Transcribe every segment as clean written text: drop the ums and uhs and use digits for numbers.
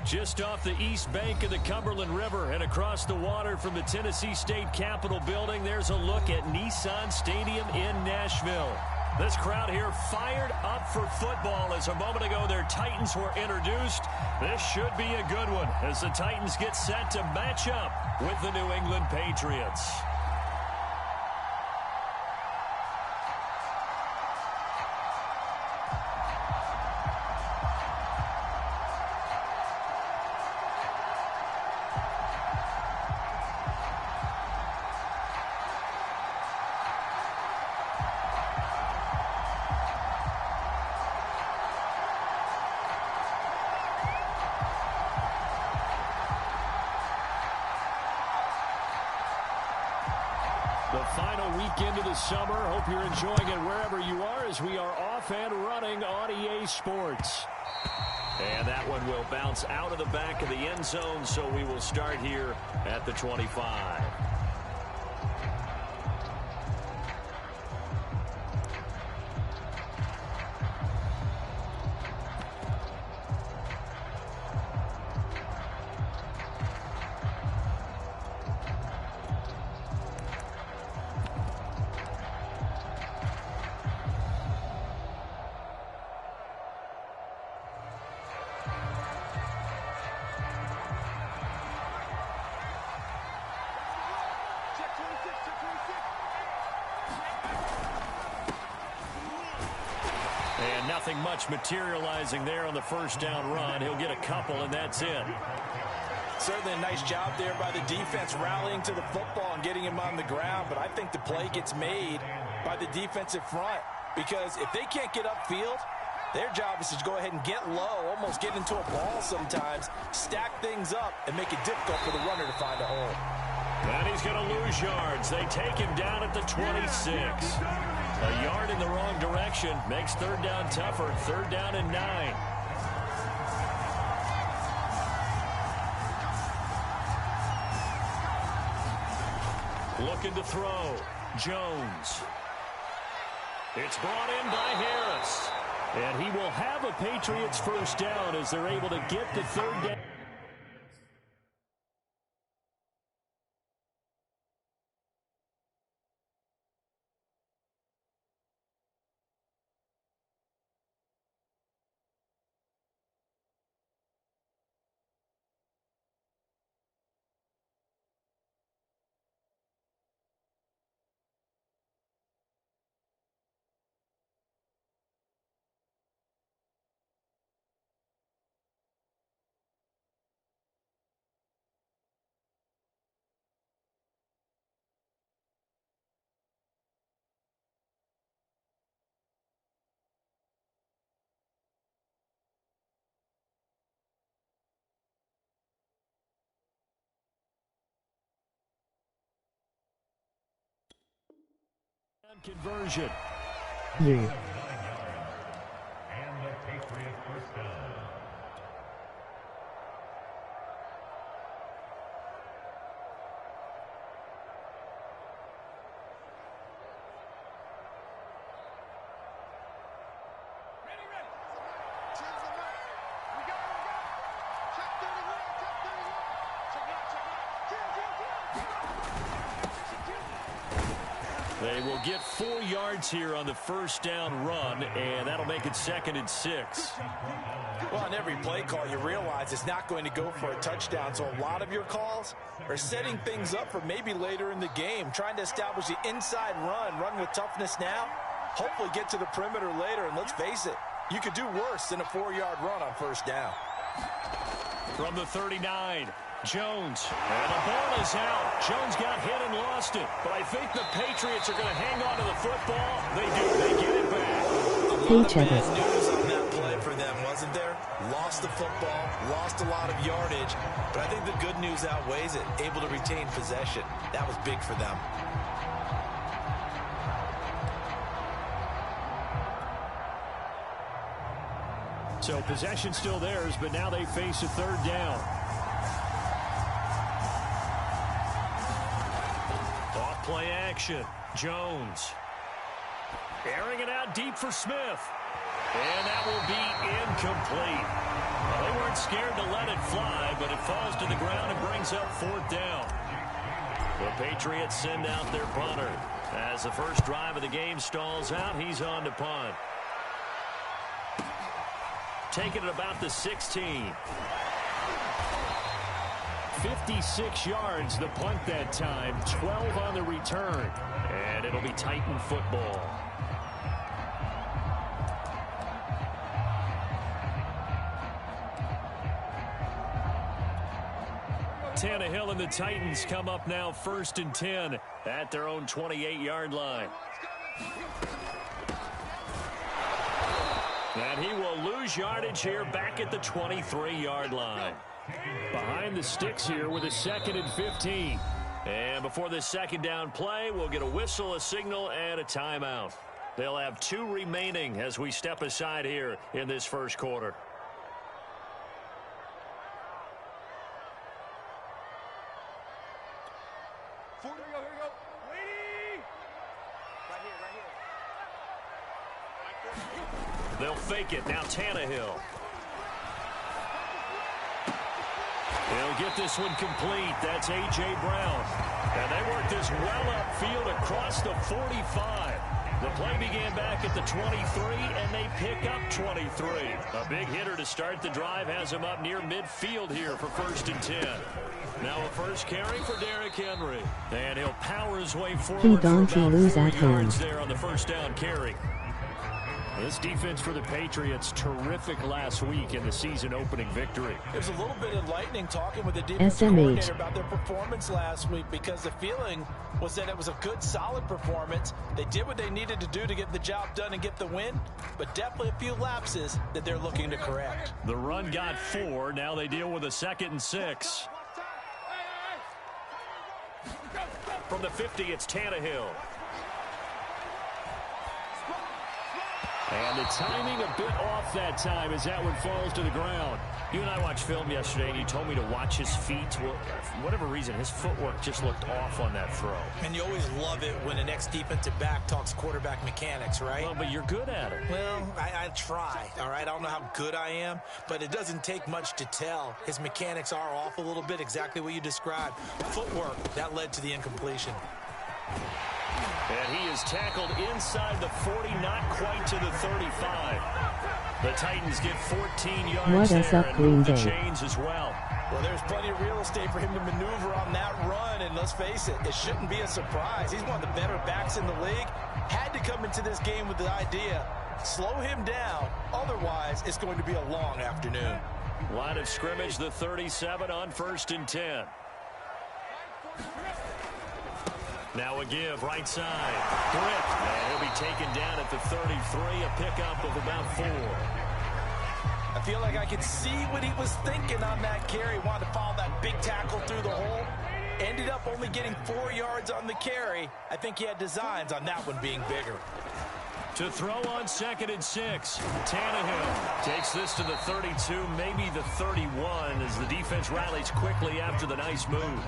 Just off the east bank of the Cumberland River and across the water from the Tennessee State Capitol building, there's a look at Nissan Stadium in Nashville. This crowd here fired up for football as a moment ago their Titans were introduced. This should be a good one as the Titans get set to match up with the New England Patriots. The final weekend of the summer. Hope you're enjoying it wherever you are as we are off and running on EA Sports. And that one will bounce out of the back of the end zone, so we will start here at the 25. And nothing much materializing there on the first down run. He'll get a couple, and that's it. Certainly a nice job there by the defense rallying to the football and getting him on the ground. But I think the play gets made by the defensive front because if they can't get upfield, their job is to go ahead and get low, almost get into a ball sometimes, stack things up, and make it difficult for the runner to find a hole. And he's going to lose yards. They take him down at the 26. A yard in the wrong direction makes third down tougher. Third down and 9. Looking to throw. Jones. It's brought in by Harris. And he will have a Patriots first down as they're able to get the third down. Conversion. Yeah. And the Patriot first down. They will get 4 yards here on the first down run, and that'll make it 2nd and 6. Well, on every play call, you realize it's not going to go for a touchdown, so a lot of your calls are setting things up for maybe later in the game, trying to establish the inside run with toughness now, hopefully get to the perimeter later, and let's face it, you could do worse than a 4-yard run on first down. From the 39, Jones, and the ball is out. Jones got hit and lost it, but I think the Patriots are going to hang on to the football. They do. They get it back. A lot of bad news on that play for them, wasn't there? Lost the football, lost a lot of yardage, but I think the good news outweighs it. Able to retain possession. That was big for them. So possession still theirs, but now they face a third down. Play action. Jones. Airing it out deep for Smith. And that will be incomplete. They weren't scared to let it fly, but it falls to the ground and brings up 4th down. The Patriots send out their punter. As the first drive of the game stalls out, he's on to punt. Taking it about the 16. 56 yards the punt that time, 12 on the return. And it'll be Titan football. Tannehill and the Titans come up now 1st and 10 at their own 28-yard line. And he will lose yardage here back at the 23-yard line. Behind the sticks here with a 2nd and 15. And before this 2nd down play, we'll get a whistle, a signal, and a timeout. They'll have 2 remaining as we step aside here in this first quarter. They'll fake it. Now Tannehill. He'll get this one complete. That's A.J. Brown. And they work this well upfield across the 45. The play began back at the 23, and they pick up 23. A big hitter to start the drive has him up near midfield here for 1st and 10. Now a first carry for Derrick Henry. And he'll power his way forward for about 4 yards there on the first down carry. This defense for the Patriots, terrific last week in the season-opening victory. It was a little bit enlightening talking with the defense coordinator about their performance last week, because the feeling was that it was a good, solid performance. They did what they needed to do to get the job done and get the win, but definitely a few lapses that they're looking to correct. The run got 4. Now they deal with a 2nd and 6. From the 50, it's Tannehill. And the timing a bit off that time as that one falls to the ground. You and I watched film yesterday, and you told me to watch his feet. Well, for whatever reason, his footwork just looked off on that throw. And you always love it when the next defensive back talks quarterback mechanics, right? Well, but you're good at it. Well, I try, all right? I don't know how good I am, but it doesn't take much to tell. His mechanics are off a little bit, exactly what you described. Footwork, that led to the incompletion. And he is tackled inside the 40, not quite to the 35. The Titans get 14 yards there and move the chains as well. Well, there's plenty of real estate for him to maneuver on that run, and let's face it, it shouldn't be a surprise. He's one of the better backs in the league. Had to come into this game with the idea, slow him down, otherwise it's going to be a long afternoon. Line of scrimmage, the 37 on 1st and 10. Now a give, right side. Grip, and he'll be taken down at the 33, a pickup of about 4. I feel like I could see what he was thinking on that carry. Wanted to follow that big tackle through the hole. Ended up only getting 4 yards on the carry. I think he had designs on that one being bigger. To throw on 2nd and 6. Tannehill takes this to the 32, maybe the 31, as the defense rallies quickly after the nice move.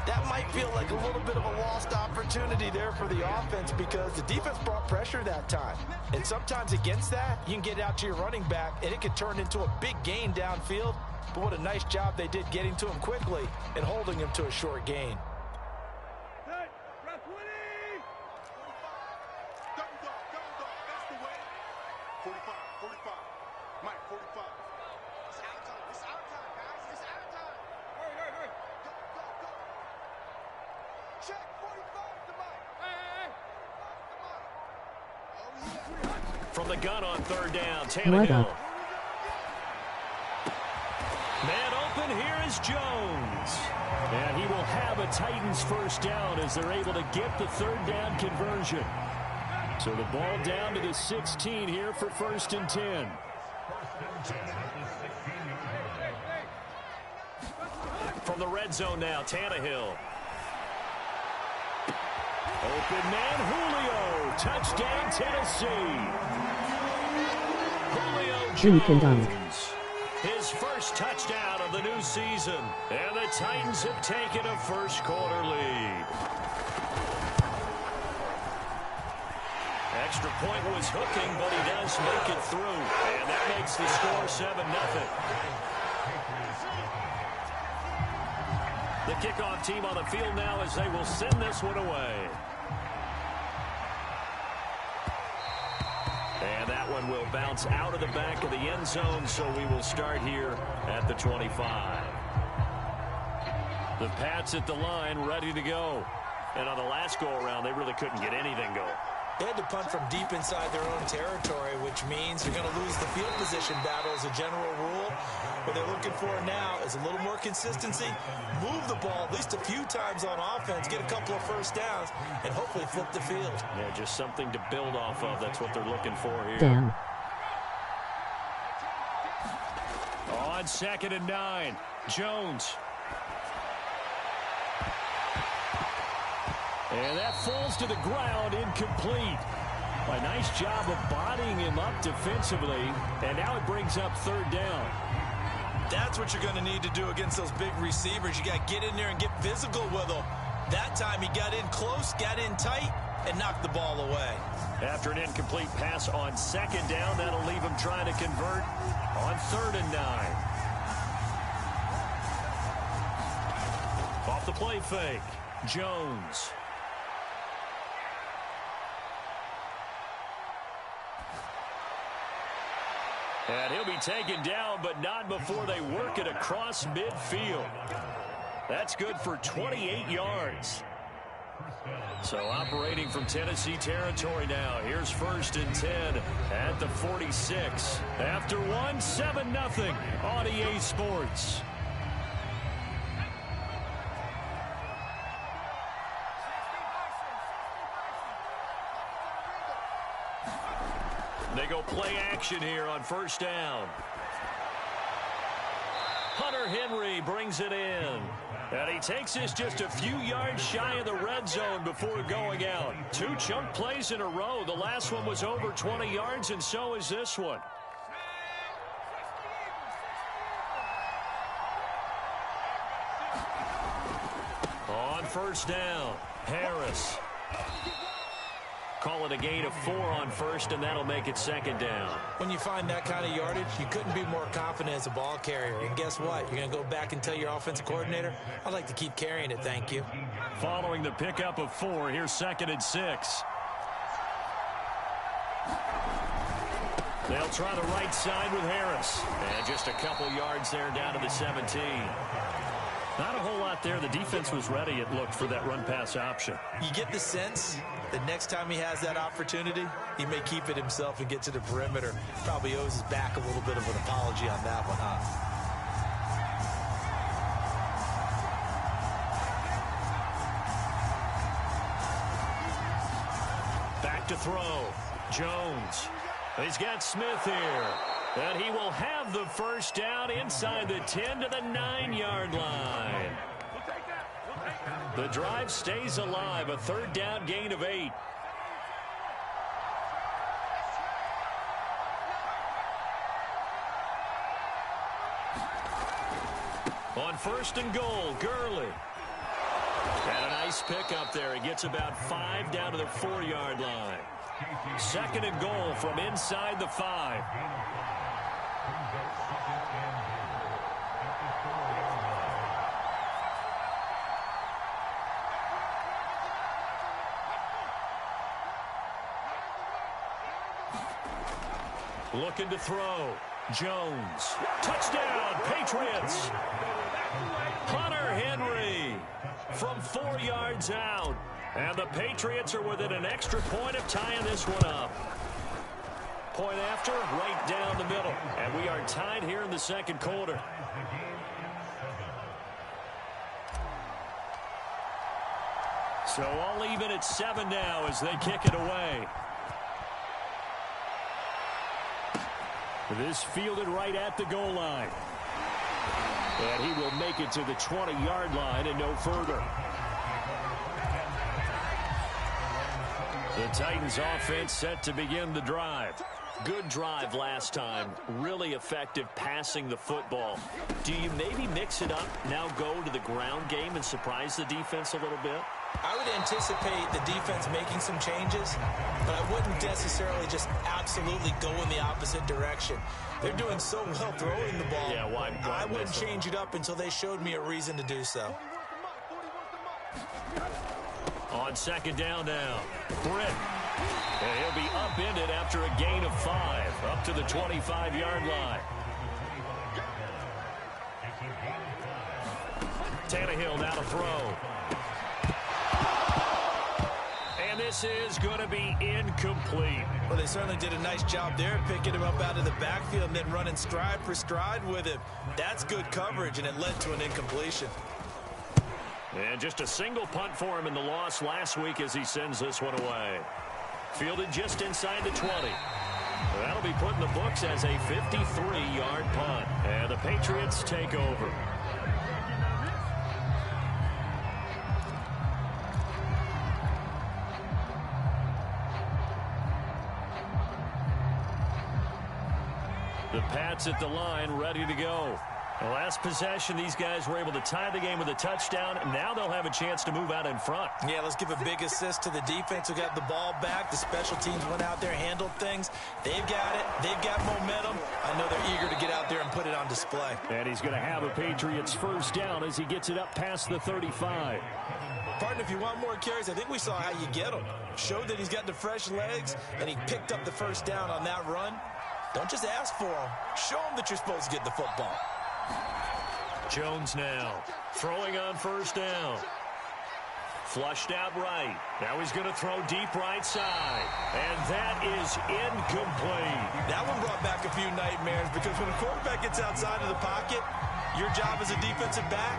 That might feel like a little bit of a lost opportunity there for the offense, because the defense brought pressure that time. And sometimes against that, you can get out to your running back, and it could turn into a big gain downfield. But what a nice job they did getting to him quickly and holding him to a short gain. From the gun on 3rd down, Tannehill. Man open, here is Jones. And he will have a Titans first down as they're able to get the 3rd down conversion. So the ball down to the 16 here for 1st and 10. From the red zone now, Tannehill. Open man, Julio. Touchdown, Tennessee. Julio Jones. His first touchdown of the new season. And the Titans have taken a first quarter lead. extra point was hooking, but he does make it through. And that makes the score 7-0. The kickoff team on the field now as they will send this one away. And that one will bounce out of the back of the end zone, so we will start here at the 25. The Pats at the line, ready to go. And on the last go-around, they really couldn't get anything going. They had to punt from deep inside their own territory, which means you're going to lose the field position battle as a general rule. What they're looking for now is a little more consistency, move the ball at least a few times on offense, get a couple of first downs, and hopefully flip the field. Yeah, just something to build off of. That's what they're looking for here. Damn. On 2nd and 9, Jones. And that falls to the ground, incomplete. A nice job of bodying him up defensively, and now it brings up 3rd down. That's what you're going to need to do against those big receivers. You got to get in there and get physical with them. That time he got in close, got in tight, and knocked the ball away. After an incomplete pass on 2nd down, that'll leave him trying to convert on 3rd and 9. Off the play fake, Jones. And he'll be taken down, but not before they work it across midfield. That's good for 28 yards. So operating from Tennessee territory now. Here's 1st and 10 at the 46. After 7-0 on EA Sports. They go play action here on 1st down. Hunter Henry brings it in. And he takes this just a few yards shy of the red zone before going out. 2 chunk plays in a row. The last one was over 20 yards, and so is this one. On 1st down, Harris. Call it a gain of 4 on 1st, and that'll make it 2nd down. When you find that kind of yardage, you couldn't be more confident as a ball carrier. And guess what? You're going to go back and tell your offensive coordinator, I'd like to keep carrying it, thank you. Following the pickup of 4, here's 2nd and 6. They'll try the right side with Harris. And just a couple yards there down to the 17. Not a whole lot there. The defense was ready, it looked, for that run-pass option. You get the sense that next time he has that opportunity, he may keep it himself and get to the perimeter. Probably owes his back a little bit of an apology on that one, huh? Back to throw. Jones. He's got Smith here. And he will have the 1st down inside the 10 to the 9-yard line. The drive stays alive. A 3rd down gain of 8. On 1st and goal, Gurley. And a nice pickup there. He gets about 5 down to the 4-yard line. 2nd and goal from inside the 5. Looking to throw. Jones. Touchdown, Patriots. Hunter Henry from 4 yards out. And the Patriots are within an extra point of tying this one up. Point after, right down the middle. And we are tied here in the 2nd quarter. So all even at 7 now as they kick it away. This fielded right at the goal line. And he will make it to the 20-yard line and no further. The Titans offense set to begin the drive. Good drive last time. Really effective passing the football. Do you maybe mix it up, now go to the ground game and surprise the defense a little bit? I would anticipate the defense making some changes, but I wouldn't necessarily just absolutely go in the opposite direction. They're doing so well throwing the ball. Yeah, why I wouldn't change it up until they showed me a reason to do so. On second down now, Britt. And he'll be upended after a gain of 5, up to the 25-yard line. Tannehill now to throw. And this is going to be incomplete. Well, they certainly did a nice job there, picking him up out of the backfield and then running stride for stride with him. That's good coverage, and it led to an incompletion. And just a single punt for him in the loss last week as he sends this one away. Fielded just inside the 20. That'll be put in the books as a 53-yard punt. And the Patriots take over. The Pats at the line, ready to go. The last possession, these guys were able to tie the game with a touchdown. Now they'll have a chance to move out in front. Yeah, let's give a big assist to the defense who got the ball back. The special teams went out there, handled things. They've got it. They've got momentum. I know they're eager to get out there and put it on display. And he's going to have a Patriots first down as he gets it up past the 35. Partner, if you want more carries, I think we saw how you get them. Showed that he's got the fresh legs, and he picked up the first down on that run. Don't just ask for them. Show them that you're supposed to get the football. Jones now throwing on first down. Flushed out right. Now he's going to throw deep right side. And that is incomplete. That one brought back a few nightmares because when a quarterback gets outside of the pocket, your job as a defensive back,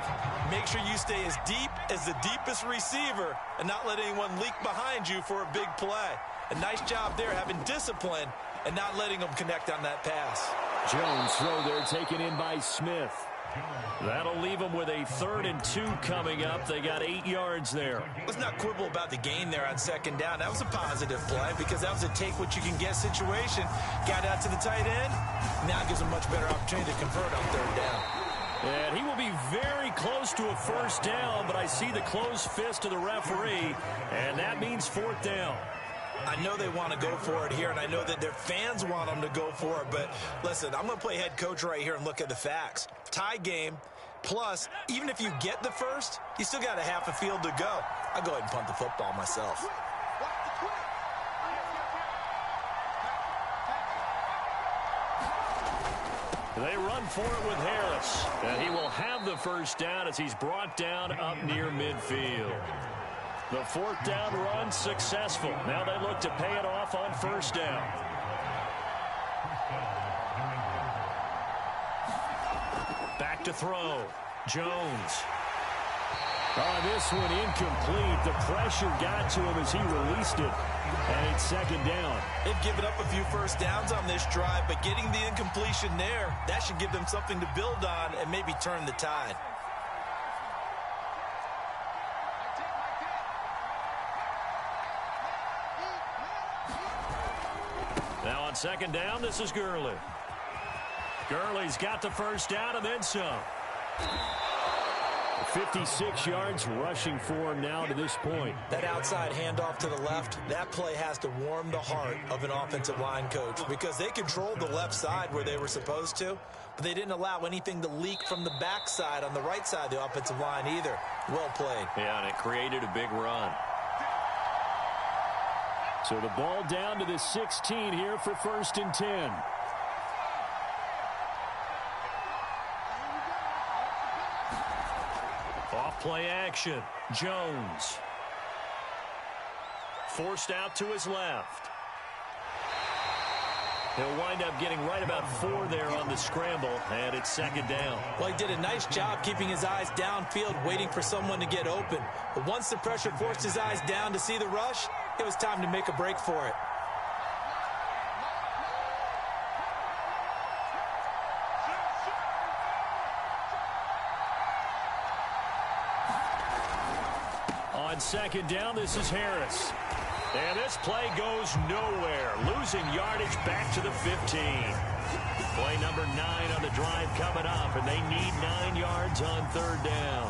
make sure you stay as deep as the deepest receiver and not let anyone leak behind you for a big play. A nice job there having discipline and not letting them connect on that pass. Jones throw there taken in by Smith. That'll leave them with a 3rd and 2 coming up. They got 8 yards there. Let's not quibble about the gain there on second down. That was a positive play because that was a take-what-you-can-get situation. Got out to the tight end. Now it gives them a much better opportunity to convert on 3rd down. And he will be very close to a first down, but I see the closed fist of the referee, and that means 4th down. I know they want to go for it here, and I know that their fans want them to go for it, but listen, I'm going to play head coach right here and look at the facts. Tie game, plus, even if you get the first, you still got a half a field to go. I'll go ahead and punt the football myself. They run for it with Harris, and he will have the first down as he's brought down up near midfield. The 4th down run successful. Now they look to pay it off on first down. Back to throw. Jones. This one incomplete. The pressure got to him as he released it. And it's 2nd down. They've given up a few first downs on this drive, but getting the incompletion there, that should give them something to build on and maybe turn the tide. Now on 2nd down, this is Gurley. Gurley's got the first down and then some. 56 yards rushing for him now to this point. That outside handoff to the left, that play has to warm the heart of an offensive line coach because they controlled the left side where they were supposed to, but they didn't allow anything to leak from the backside on the right side of the offensive line either. Well played. Yeah, and it created a big run. So the ball down to the 16 here for 1st and 10. Off play action. Jones. Forced out to his left. He'll wind up getting right about 4 there on the scramble, and it's 2nd down. Well, he did a nice job keeping his eyes downfield, waiting for someone to get open. But once the pressure forced his eyes down to see the rush, it was time to make a break for it. On 2nd down, this is Harris. And this play goes nowhere. Losing yardage back to the 15. Play number 9 on the drive coming up, and they need 9 yards on 3rd down.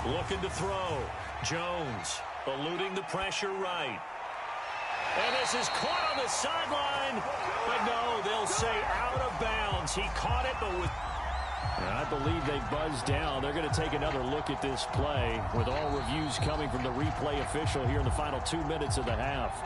Looking to throw. Jones eluding the pressure right. And this is caught on the sideline. But no, they'll say out of bounds. He caught it, but with... And I believe they buzzed down. They're going to take another look at this play with all reviews coming from the replay official here in the final 2 minutes of the half.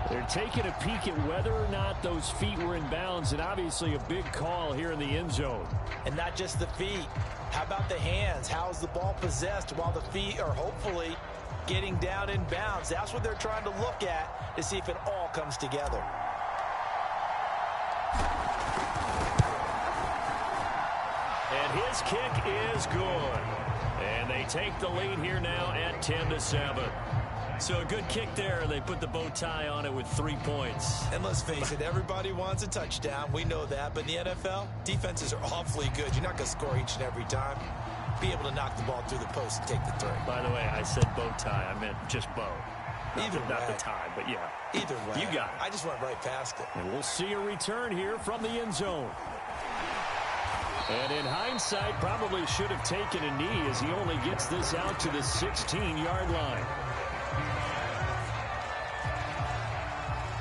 They're taking a peek at whether or not those feet were in bounds, and obviously a big call here in the end zone. And not just the feet. How about the hands? How's the ball possessed while the feet are hopefully getting down in bounds? That's what they're trying to look at to see if it all comes together. And his kick is good. And they take the lead here now at 10-7. So a good kick there. They put the bow tie on it with 3 points. And let's face it, everybody wants a touchdown. We know that. But in the NFL, defenses are awfully good. You're not going to score each and every time. Be able to knock the ball through the post and take the three. By the way, I said bow tie. I meant just bow. Not the tie, but yeah. Either way. You got it. I just went right past it. And we'll see a return here from the end zone. And in hindsight, probably should have taken a knee as he only gets this out to the 16-yard line.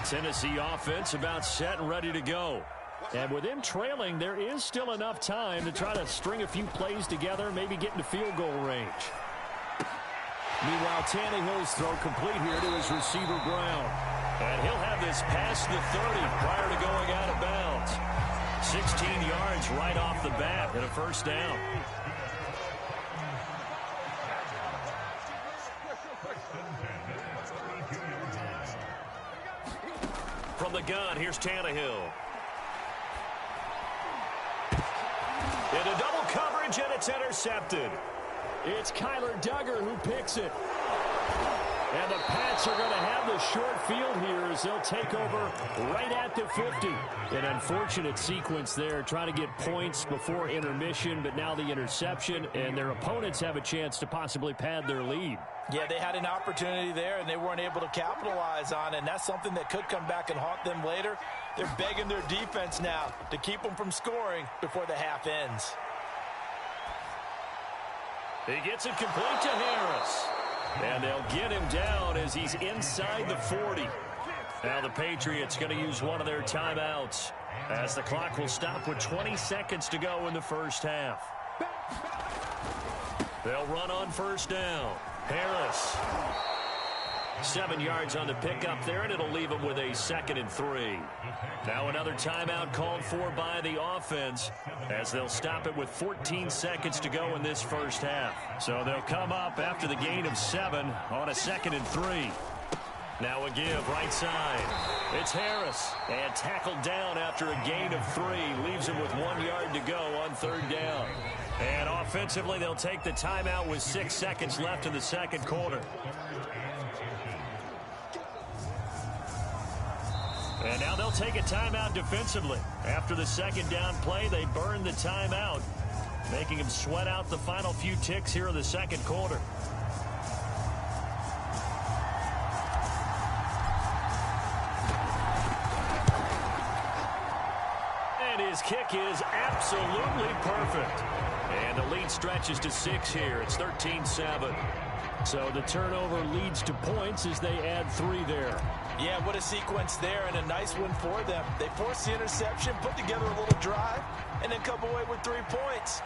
Tennessee offense about set and ready to go. And with him trailing, there is still enough time to try to string a few plays together, maybe get into field goal range. Meanwhile, Tannehill's throw complete here to his receiver, Brown. And he'll have this past the 30 prior to going out of bounds. 16 yards right off the bat and a first down. From the gun, here's Tannehill. Into double coverage, and it's intercepted. It's Kyler Duggar who picks it. And the Pats are going to have the short field here as they'll take over right at the 50. An unfortunate sequence there, trying to get points before intermission, but now the interception, and their opponents have a chance to possibly pad their lead. Yeah, they had an opportunity there, and they weren't able to capitalize on it, and that's something that could come back and haunt them later. They're begging their defense now to keep them from scoring before the half ends. He gets it complete to Harris. And they'll get him down as he's inside the 40. Now the Patriots going to use one of their timeouts as the clock will stop with 20 seconds to go in the first half. They'll run on first down. Harris. 7 yards on the pickup there, and it'll leave him with a 2nd and 3. Now another timeout called for by the offense as they'll stop it with 14 seconds to go in this first half. So they'll come up after the gain of 7 on a 2nd and 3. Now a give right side. It's Harris, and tackled down after a gain of 3. Leaves him with 1 yard to go on third down. And offensively, they'll take the timeout with 6 seconds left in the second quarter. And now they'll take a timeout defensively. After the second down play, they burn the timeout, making him sweat out the final few ticks here in the second quarter. And his kick is absolutely perfect. And the lead stretches to 6 here. It's 13-7. So the turnover leads to points as they add 3 there. Yeah, what a sequence there, and a nice one for them. They force the interception, put together a little drive, and then come away with 3 points.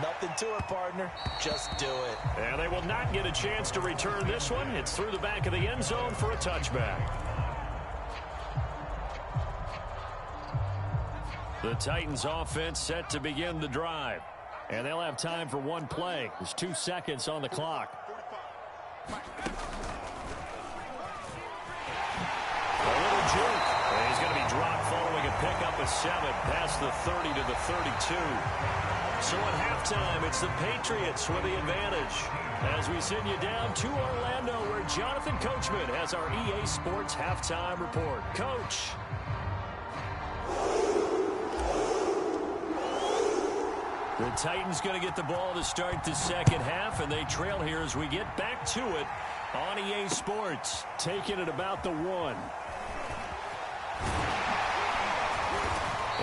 Nothing to it, partner. Just do it. And they will not get a chance to return this one. It's through the back of the end zone for a touchback. The Titans offense set to begin the drive. And they'll have time for one play. There's 2 seconds on the clock. A little juke. And he's going to be dropped following a pickup of 7 past the 30 to the 32. So at halftime, it's the Patriots with the advantage. As we send you down to Orlando, where Jonathan Coachman has our EA Sports halftime report. Coach. The Titans going to get the ball to start the second half, and they trail here as we get back to it on EA Sports. Taking it about the 1.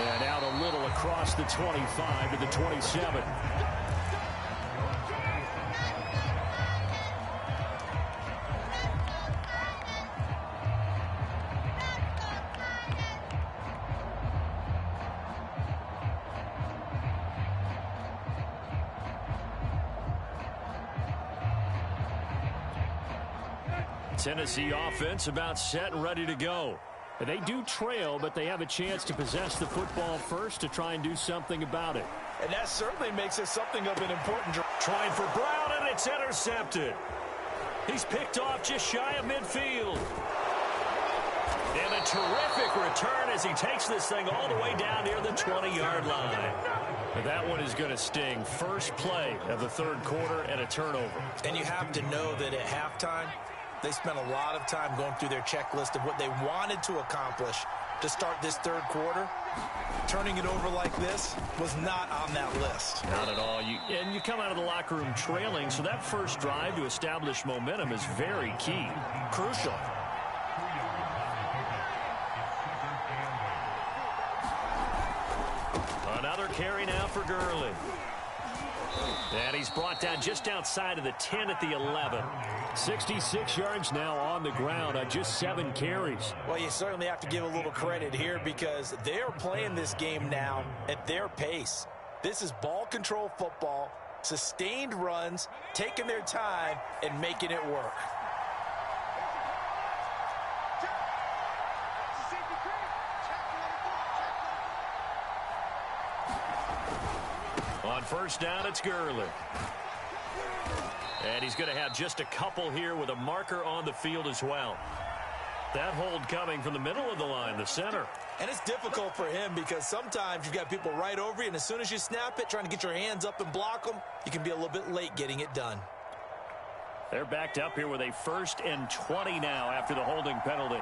And out a little across the 25 to the 27. Tennessee offense about set and ready to go. They do trail, but they have a chance to possess the football first to try and do something about it. And that certainly makes it something of an important drive. Trying for Brown, and it's intercepted. He's picked off just shy of midfield. And a terrific return as he takes this thing all the way down near the 20-yard line. That one is going to sting. First play of the third quarter and a turnover. And you have to know that at halftime, they spent a lot of time going through their checklist of what they wanted to accomplish to start this third quarter. Turning it over like this was not on that list. Not at all. And you come out of the locker room trailing, so that first drive to establish momentum is very key. Crucial. Another carry now for Gurley. And he's brought down just outside of the 10 at the 11. 66 yards now on the ground on just 7 carries. Well, you certainly have to give a little credit here because they are playing this game now at their pace. This is ball control football, sustained runs, taking their time, and making it work. On first down, it's Gurley. And he's going to have just a couple here with a marker on the field as well. That hold coming from the middle of the line, the center. And it's difficult for him because sometimes you've got people right over you, and as soon as you snap it, trying to get your hands up and block them, you can be a little bit late getting it done. They're backed up here with a 1st and 20 now after the holding penalty.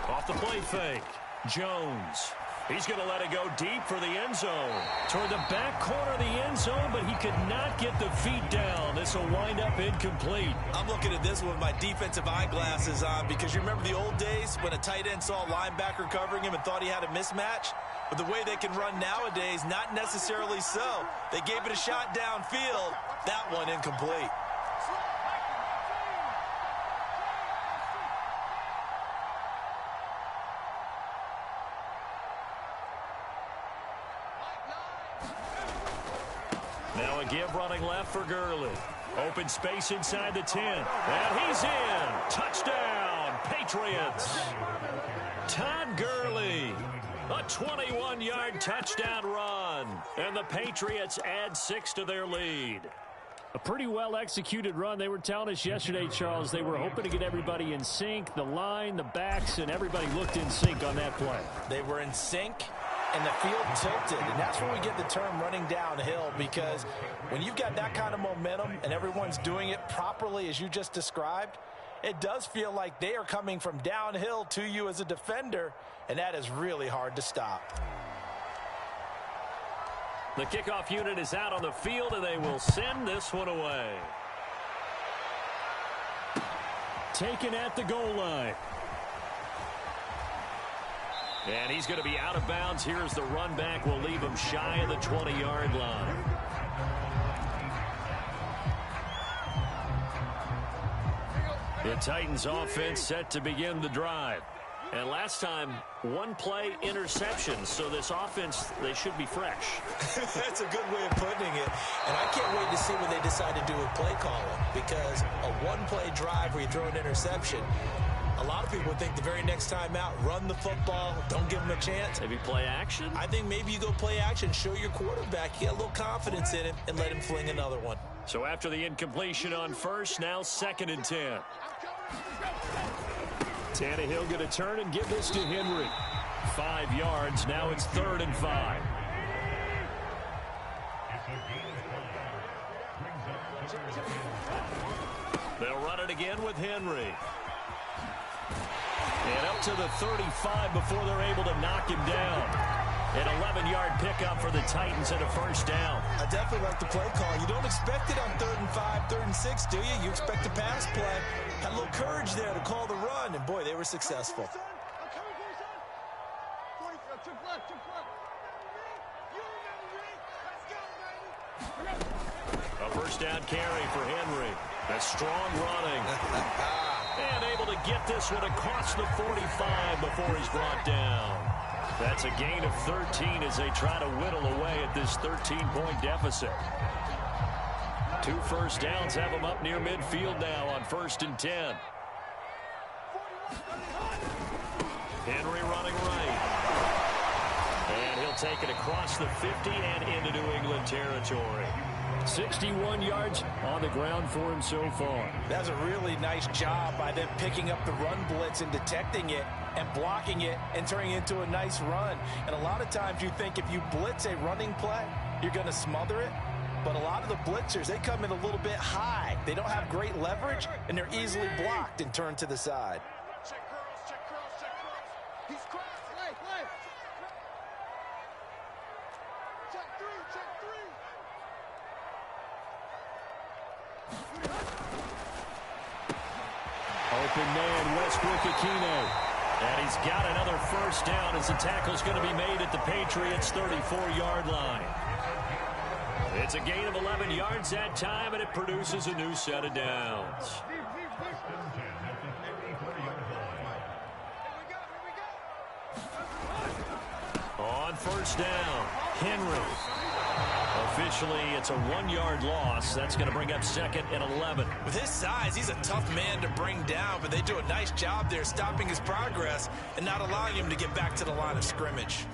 Off the play fake. Jones. He's going to let it go deep for the end zone. Toward the back corner of the end zone, but he could not get the feet down. This will wind up incomplete. I'm looking at this with my defensive eyeglasses on because you remember the old days when a tight end saw a linebacker covering him and thought he had a mismatch? But the way they can run nowadays, not necessarily so. They gave it a shot downfield. That one incomplete. Now a give running left for Gurley. Open space inside the 10. And he's in. Touchdown, Patriots. Todd Gurley. A 21-yard touchdown run. And the Patriots add 6 to their lead. A pretty well-executed run. They were telling us yesterday, Charles, they were hoping to get everybody in sync. The line, the backs, and everybody looked in sync on that play. They were in sync. And the field tilted, and that's where we get the term running downhill, because when you've got that kind of momentum and everyone's doing it properly as you just described, it does feel like they are coming from downhill to you as a defender, and that is really hard to stop. The kickoff unit is out on the field, and they will send this one away. Taken at the goal line. And he's going to be out of bounds. Here's the run back. Will leave him shy of the 20-yard line. The Titans offense set to begin the drive. And last time, one play interception. So this offense, they should be fresh. That's a good way of putting it. And I can't wait to see what they decide to do with play calling. Because a one-play drive where you throw an interception, a lot of people think the very next time out, run the football, don't give them a chance. Maybe play action? I think maybe you go play action, show your quarterback, get a little confidence in him, and let him fling another one. So after the incompletion on first, now 2nd and 10. Tannehill going to turn and give this to Henry. 5 yards, now it's 3rd and 5. They'll run it again with Henry. And up to the 35 before they're able to knock him down. An 11-yard pickup for the Titans and a first down. I definitely like the play call. You don't expect it on 3rd and 5, 3rd and 6, do you? You expect a pass play. Had a little courage there to call the run, and boy, they were successful. A first down carry for Henry. A strong running. And able to get this one across the 45 before he's brought down. That's a gain of 13 as they try to whittle away at this 13-point deficit. 2 first downs have them up near midfield now on 1st and 10. Henry running right. And he'll take it across the 50 and into New England territory. 61 yards on the ground for him so far. That's a really nice job by them picking up the run blitz and detecting it and blocking it and turning it into a nice run. And a lot of times you think if you blitz a running play, you're going to smother it. But a lot of the blitzers, they come in a little bit high. They don't have great leverage, and they're easily blocked and turned to the side. Check curls, check curls, check curls. He's crossed. Play. Check 3, check 3. Open man, Westbrook-Ikhine. And he's got another first down as the tackle's going to be made at the Patriots' 34-yard line. It's a gain of 11 yards that time, and it produces a new set of downs. On first down, Henry. Officially, it's a 1-yard loss. That's going to bring up 2nd and 11. With his size, he's a tough man to bring down, but they do a nice job there stopping his progress and not allowing him to get back to the line of scrimmage.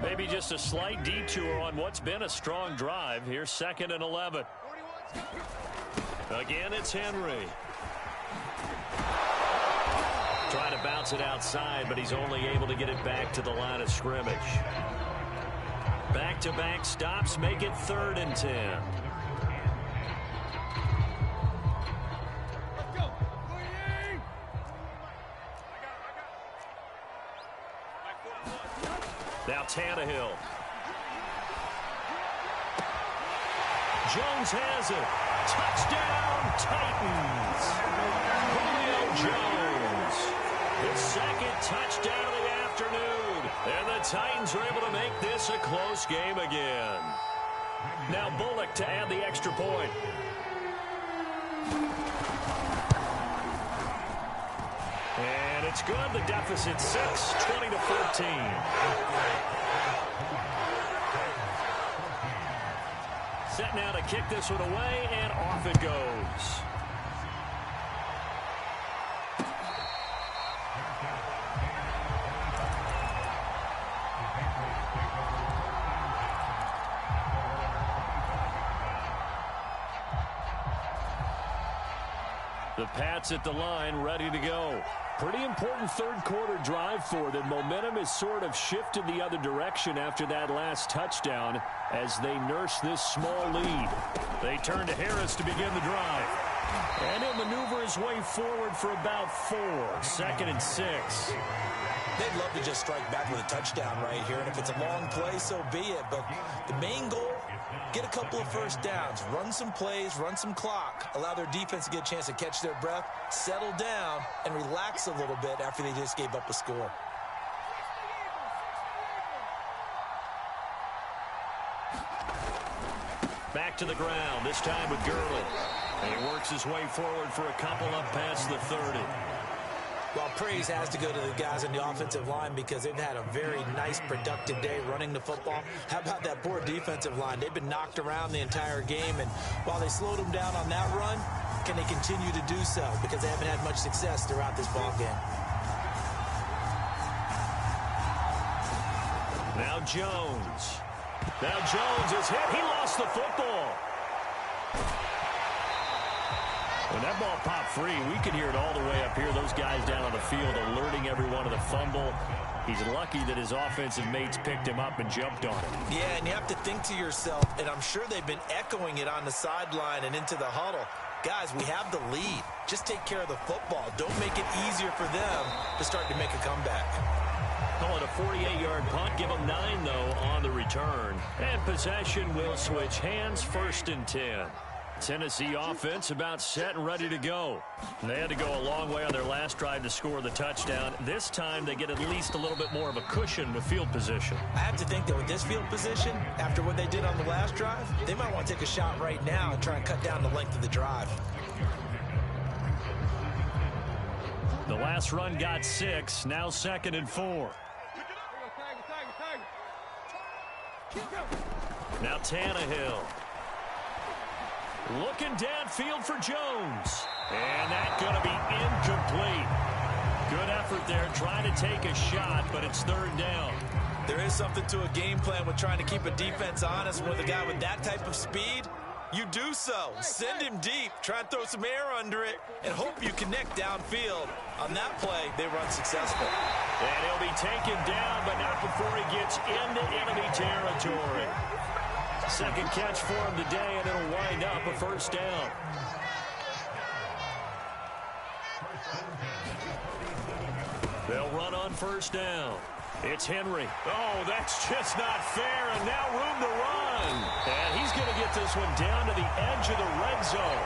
Maybe just a slight detour on what's been a strong drive. Here's 2nd and 11. Again, it's Henry. Trying to bounce it outside, but he's only able to get it back to the line of scrimmage. Back-to-back stops make it 3rd and 10. Now Tannehill. Jones has it. Touchdown, Titans. Julio Jones. His 2nd touchdown of the afternoon. And the Titans are able to make this a close game again. Now Bullock to add the extra point. And it's good. The deficit 6, 20-14. Set now to kick this one away, and off it goes. The Pats at the line, ready to go. Pretty important 3rd quarter drive for them. Momentum has sort of shifted the other direction after that last touchdown as they nurse this small lead. They turn to Harris to begin the drive. And he'll maneuver his way forward for about 4. 2nd and 6. They'd love to just strike back with a touchdown right here, and if it's a long play, so be it. But the main goal, get a couple of first downs, run some plays, run some clock, allow their defense to get a chance to catch their breath, settle down, and relax a little bit after they just gave up a score. Back to the ground, this time with Gurley. And he works his way forward for a couple up past the 30. Well, praise has to go to the guys in the offensive line because they've had a very nice, productive day running the football. How about that poor defensive line? They've been knocked around the entire game, and while they slowed them down on that run, can they continue to do so? Because they haven't had much success throughout this ball game. Now Jones. Now Jones is hit. He lost the football. When that ball popped free, we could hear it all the way up here. Those guys down on the field alerting everyone of the fumble. He's lucky that his offensive mates picked him up and jumped on him. Yeah, and you have to think to yourself, and I'm sure they've been echoing it on the sideline and into the huddle. guys, we have the lead. Just take care of the football. Don't make it easier for them to start to make a comeback. Call it a 48-yard punt. Give them 9, though, on the return. And possession will switch hands, 1st and 10. Tennessee offense about set and ready to go. They had to go a long way on their last drive to score the touchdown. This time they get at least a little bit more of a cushion with field position. I have to think that with this field position, after what they did on the last drive, they might want to take a shot right now and try and cut down the length of the drive. The last run got 6. Now 2nd and 4. Now Tannehill. Looking downfield for Jones. And that's going to be incomplete. Good effort there trying to take a shot, but it's 3rd down. There is something to a game plan with trying to keep a defense honest. With a guy with that type of speed, you do so. Send him deep. Try and throw some air under it and hope you connect downfield. On that play, they were unsuccessful. And he'll be taken down, but not before he gets into enemy territory. 2nd catch for him today, and it'll wind up a 1st down. They'll run on 1st down. It's Henry. Oh, that's just not fair, and now room to run. And he's going to get this one down to the edge of the red zone.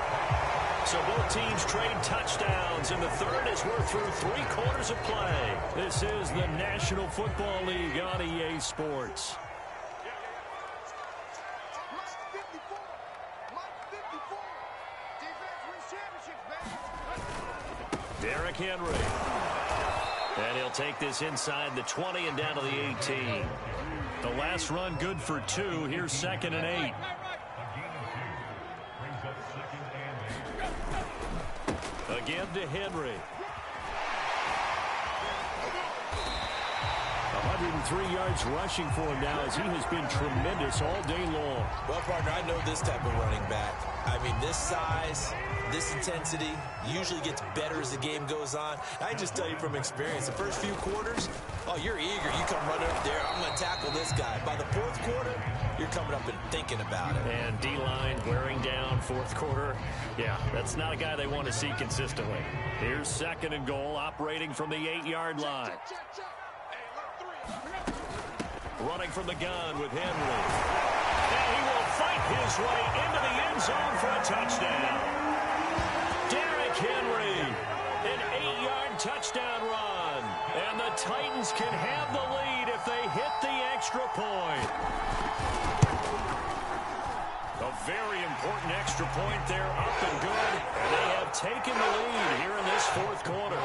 So both teams trade touchdowns, and the 3rd as we're through 3 quarters of play. This is the National Football League on EA Sports. Derrick Henry. And he'll take this inside the 20 and down to the 18. The last run good for 2. Here's 2nd and 8. Again to Henry. 103 yards rushing for him now as he has been tremendous all day long. Well, partner, I know this type of running back. I mean, this size, this intensity usually gets better as the game goes on. I just tell you from experience, the first few quarters, oh, you're eager. You come running up there, I'm going to tackle this guy. By the 4th quarter, you're coming up and thinking about it. And D-line wearing down 4th quarter. Yeah, that's not a guy they want to see consistently. Here's 2nd and goal, operating from the 8-yard line. Running from the gun with Henry. And he will fight his way into the end zone for a touchdown. Derrick Henry, an 8-yard touchdown run. And the Titans can have the lead if they hit the extra point. A very important extra point there, up and good. And they have taken the lead here in this 4th quarter.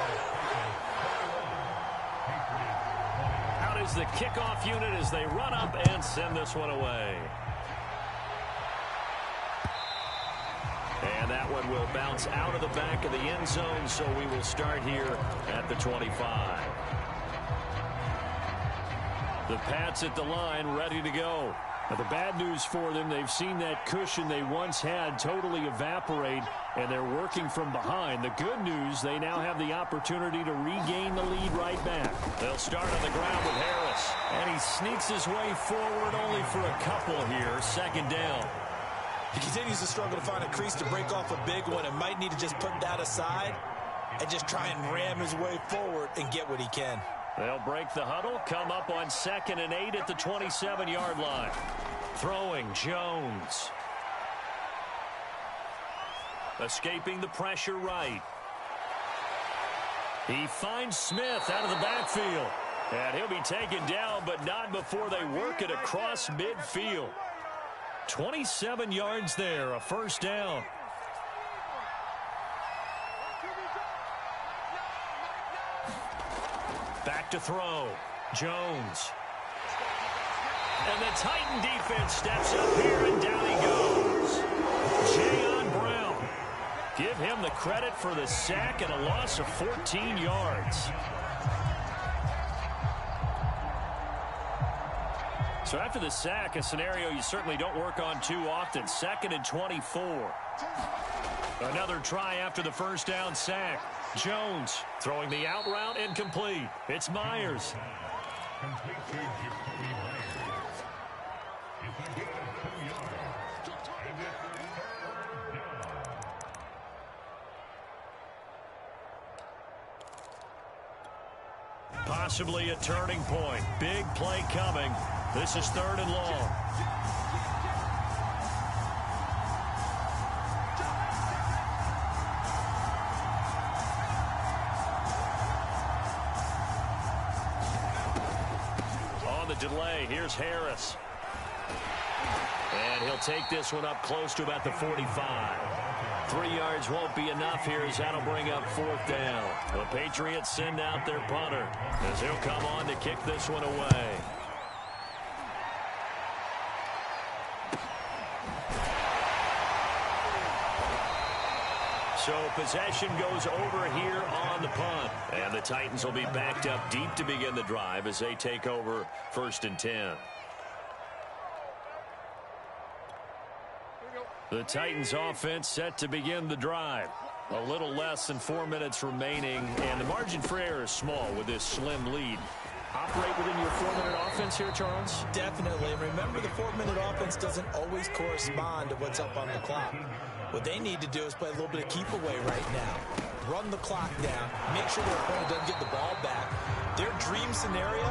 Is the kickoff unit as they run up and send this one away. And that one will bounce out of the back of the end zone, so we will start here at the 25. The Pats at the line, ready to go. Now, the bad news for them, they've seen that cushion they once had totally evaporate, and they're working from behind. The good news, they now have the opportunity to regain the lead right back. They'll start on the ground with Harris, and he sneaks his way forward only for a couple here. 2nd down. He continues to struggle to find a crease to break off a big one and might need to just put that aside and just try and ram his way forward and get what he can. They'll break the huddle, come up on 2nd and 8 at the 27-yard line. Throwing Jones. Escaping the pressure right. He finds Smith out of the backfield. And he'll be taken down, but not before they work it across midfield. 27 yards there, a 1st down. Back to throw. Jones. And the Titan defense steps up here, and down he goes. Jayon Brown. Give him the credit for the sack and a loss of 14 yards. So after the sack, a scenario you certainly don't work on too often. 2nd and 24. Another try after the 1st down sack. Jones throwing the out route incomplete. It's Myers. Possibly a turning point. Big play coming. This is 3rd and long. On the delay, here's Harris. And he'll take this one up close to about the 45. 3 yards won't be enough here as that'll bring up 4th down. The Patriots send out their punter as he'll come on to kick this one away. So possession goes over here on the punt. And the Titans will be backed up deep to begin the drive as they take over 1st and 10. The Titans offense set to begin the drive. A little less than 4 minutes remaining, and the margin for error is small with this slim lead. Operate within your 4-minute offense here, Charles? Definitely. Remember, the 4-minute offense doesn't always correspond to what's up on the clock. What they need to do is play a little bit of keep away right now. Run the clock down. Make sure their opponent doesn't get the ball back. Their dream scenario,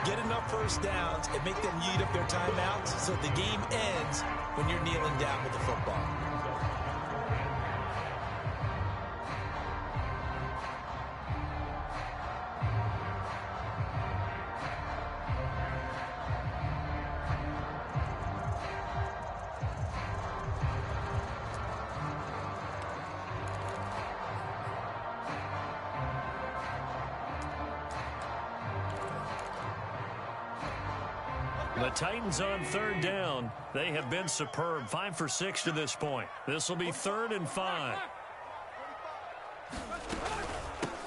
get enough first downs and make them eat up their timeouts so the game ends when you're kneeling down with the football. The Titans on 3rd down. They have been superb. 5 for 6 to this point. This will be 3rd and 5.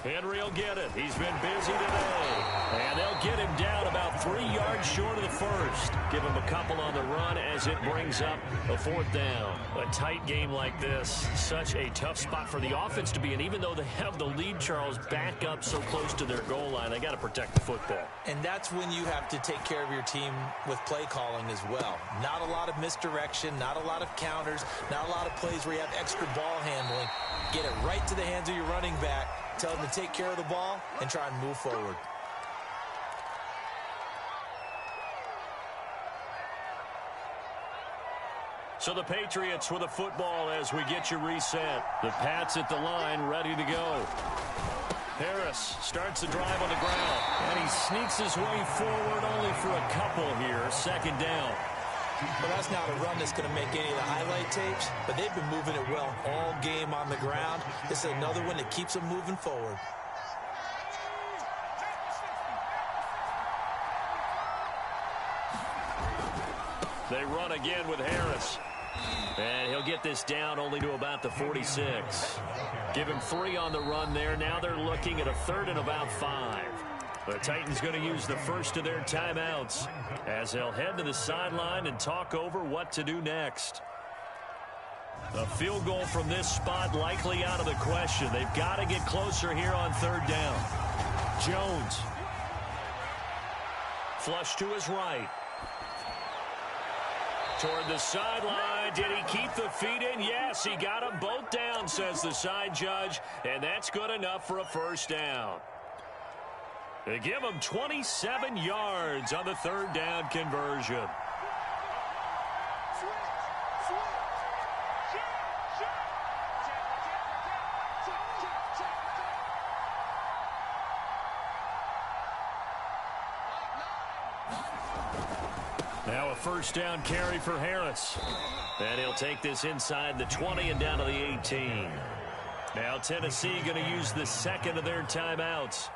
Henry will get it. He's been busy today. And they'll get him down about 3 yards short of the first. Give him a couple on the run as it brings up a 4th down. A tight game like this, such a tough spot for the offense to be in. Even though they have the lead, Charles, back up so close to their goal line, they got to protect the football. And that's when you have to take care of your team with play calling as well. Not a lot of misdirection, not a lot of counters, not a lot of plays where you have extra ball handling. Get it right to the hands of your running back. Tell them to take care of the ball and try and move forward. So the Patriots with a football as we get you reset. The Pats at the line ready to go. Harris starts the drive on the ground. And he sneaks his way forward only for a couple here. 2nd down. Well, that's not a run that's going to make any of the highlight tapes, but they've been moving it well all game on the ground. This is another one that keeps them moving forward. They run again with Harris. And he'll get this down only to about the 46. Give him 3 on the run there. Now they're looking at a 3rd and about 5. The Titans going to use the first of their timeouts as they'll head to the sideline and talk over what to do next. A field goal from this spot likely out of the question. They've got to get closer here on 3rd down. Jones. Flush to his right. Toward the sideline. Did he keep the feet in? Yes, he got them both down, says the side judge. And that's good enough for a 1st down. They give him 27 yards on the 3rd down conversion. Now a 1st down carry for Harris. And he'll take this inside the 20 and down to the 18. Now Tennessee going to use the 2nd of their timeouts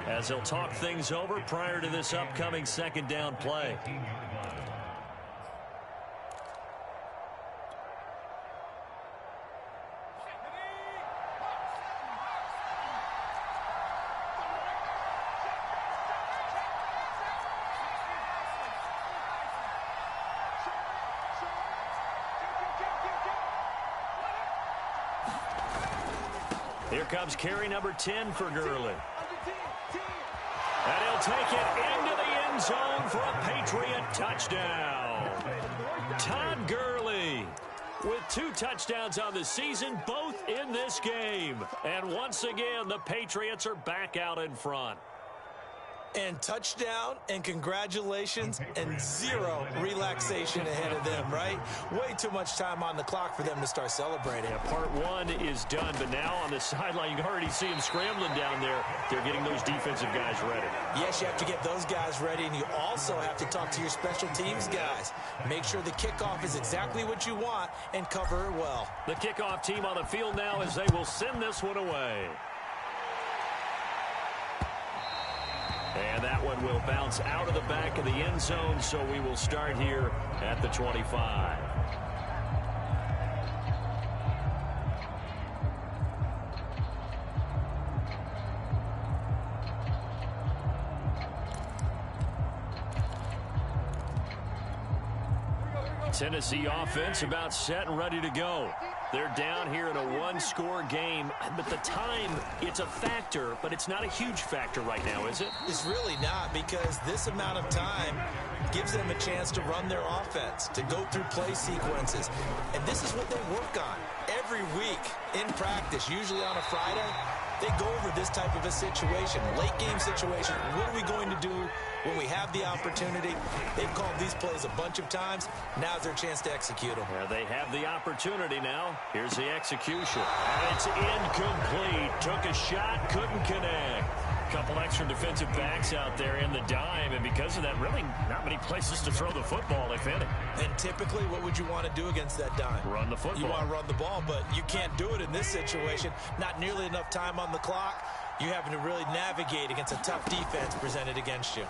as they'll talk things over prior to this upcoming 2nd down play. Here comes carry number 10 for Gurley. And he'll take it into the end zone for a Patriot touchdown. Todd Gurley with 2 touchdowns on the season, both in this game. And once again, the Patriots are back out in front. And touchdown and congratulations and zero relaxation ahead of them, right? Way too much time on the clock for them to start celebrating. Yeah, part one is done, but now on the sideline, you can already see them scrambling down there. They're getting those defensive guys ready. Yes, you have to get those guys ready, and you also have to talk to your special teams guys. Make sure the kickoff is exactly what you want and cover it well. The kickoff team on the field now as they will send this one away. And that one will bounce out of the back of the end zone, so we will start here at the 25. Tennessee offense about set and ready to go. They're down here in a one-score game, but the time, it's a factor, but it's not a huge factor right now, is it? It's really not, because this amount of time gives them a chance to run their offense, to go through play sequences. And this is what they work on every week in practice, usually on a Friday. They go over this type of a situation, late game situation. What are we going to do when we have the opportunity? They've called these plays a bunch of times. Now's their chance to execute them. Yeah, they have the opportunity now. Here's the execution. And it's incomplete. Took a shot, couldn't connect. Couple extra defensive backs out there in the dime, and because of that, really not many places to throw the football, if any. And typically, what would you want to do against that dime? Run the football. You want to run the ball, but you can't do it in this situation. Not nearly enough time on the clock. You're having to really navigate against a tough defense presented against you.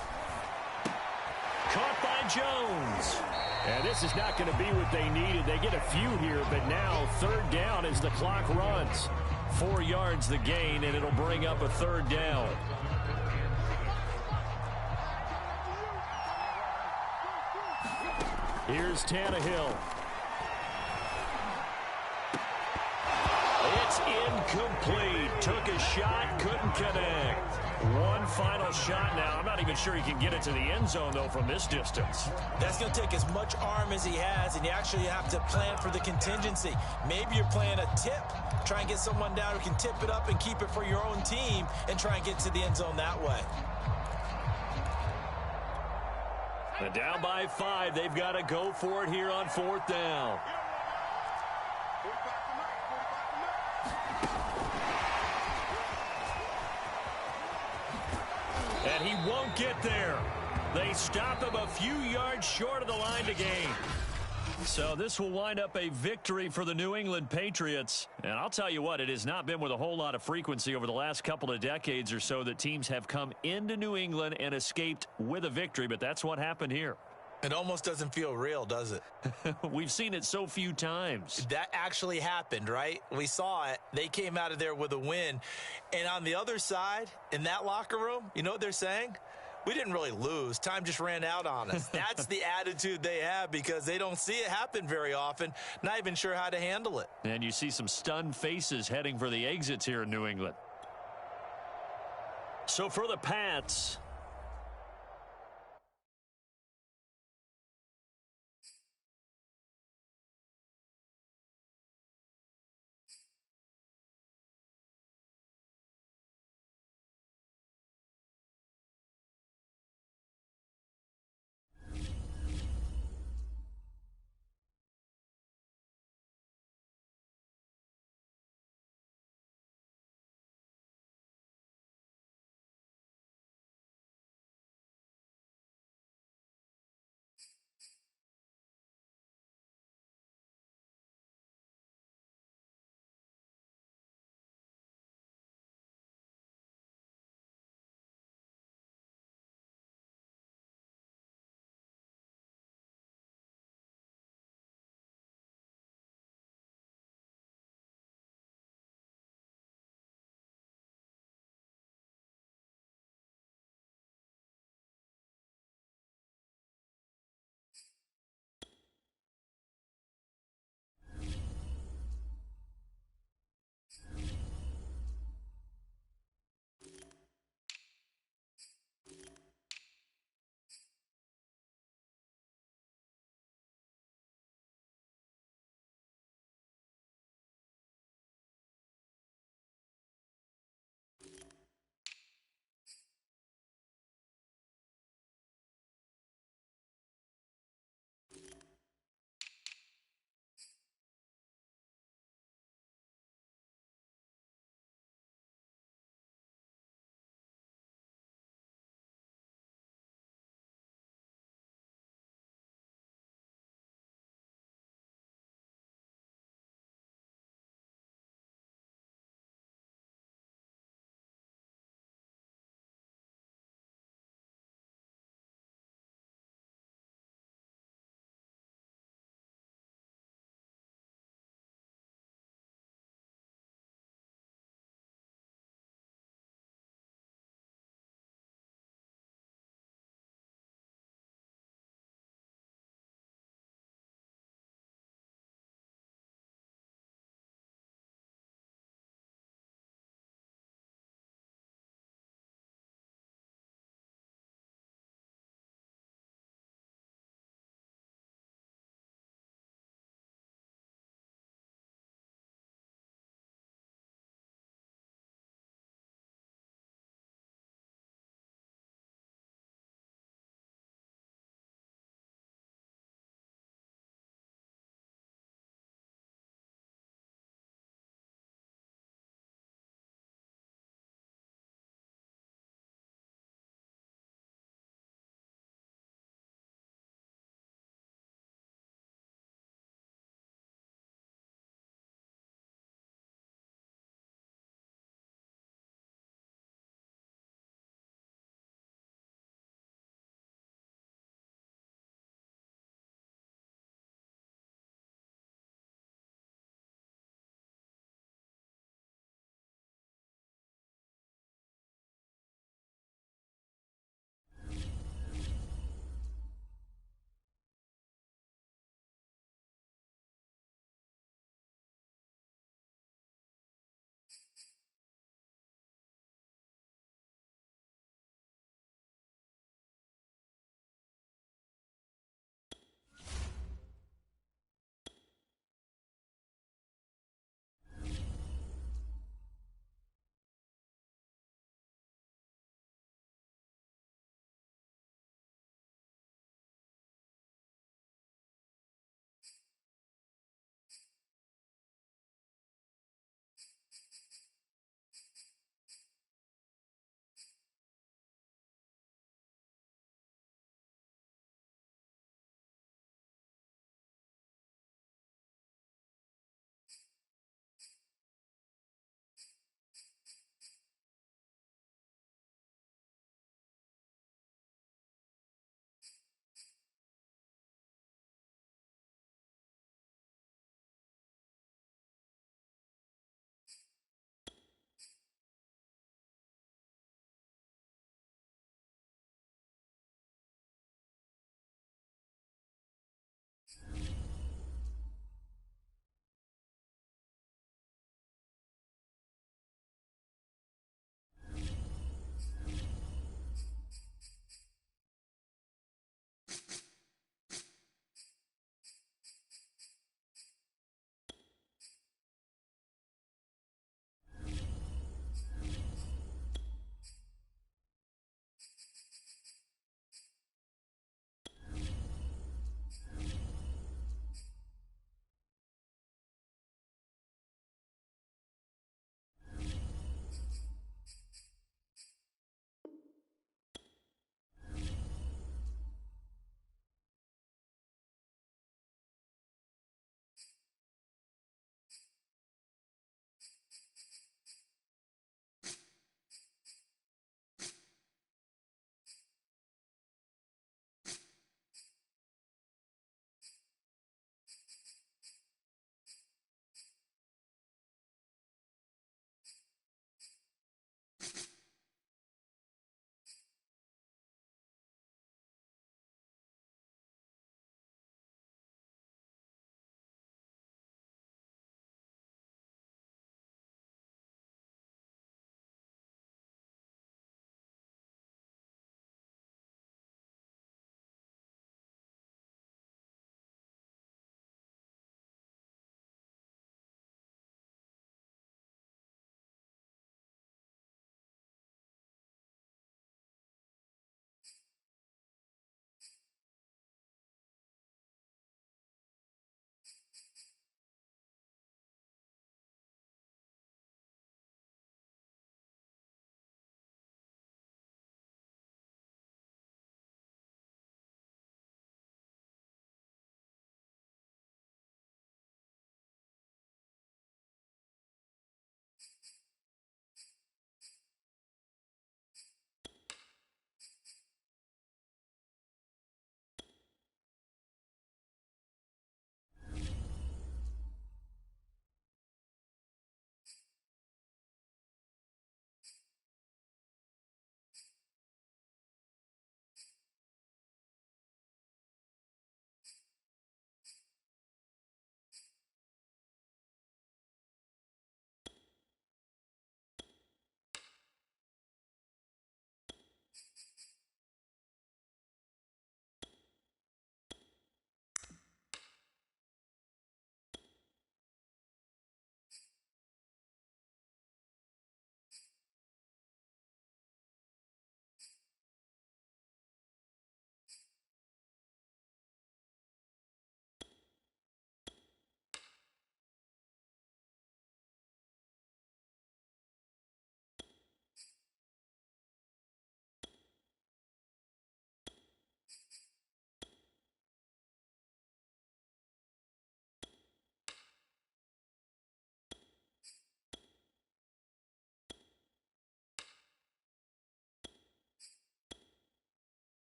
Caught by Jones. And this is not going to be what they needed. They get a few here, but now third down as the clock runs. 4 yards the gain, and it'll bring up a third down. Here's Tannehill. It's incomplete. Took a shot, couldn't connect. One final shot now. I'm not even sure he can get it to the end zone, though, from this distance. That's going to take as much arm as he has, and you actually have to plan for the contingency. Maybe you're playing a tip. Try and get someone down who can tip it up and keep it for your own team and try and get to the end zone that way. And down by 5. They've got to go for it here on fourth down. And he won't get there. They stop him a few yards short of the line to gain. So this will wind up a victory for the New England Patriots. And I'll tell you what, it has not been with a whole lot of frequency over the last couple of decades or so that teams have come into New England and escaped with a victory. But that's what happened here. It almost doesn't feel real, does it? We've seen it so few times. That actually happened, right? We saw it. They came out of there with a win. And on the other side, in that locker room, you know what they're saying? We didn't really lose. Time just ran out on us. That's the attitude they have because they don't see it happen very often. Not even sure how to handle it. And you see some stunned faces heading for the exits here in New England. So for the Pats,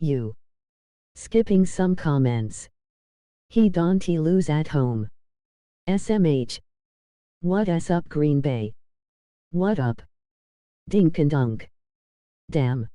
You. Skipping some comments. He don't lose at home. SMH. What's up Green Bay? What up? Dink and dunk. Damn.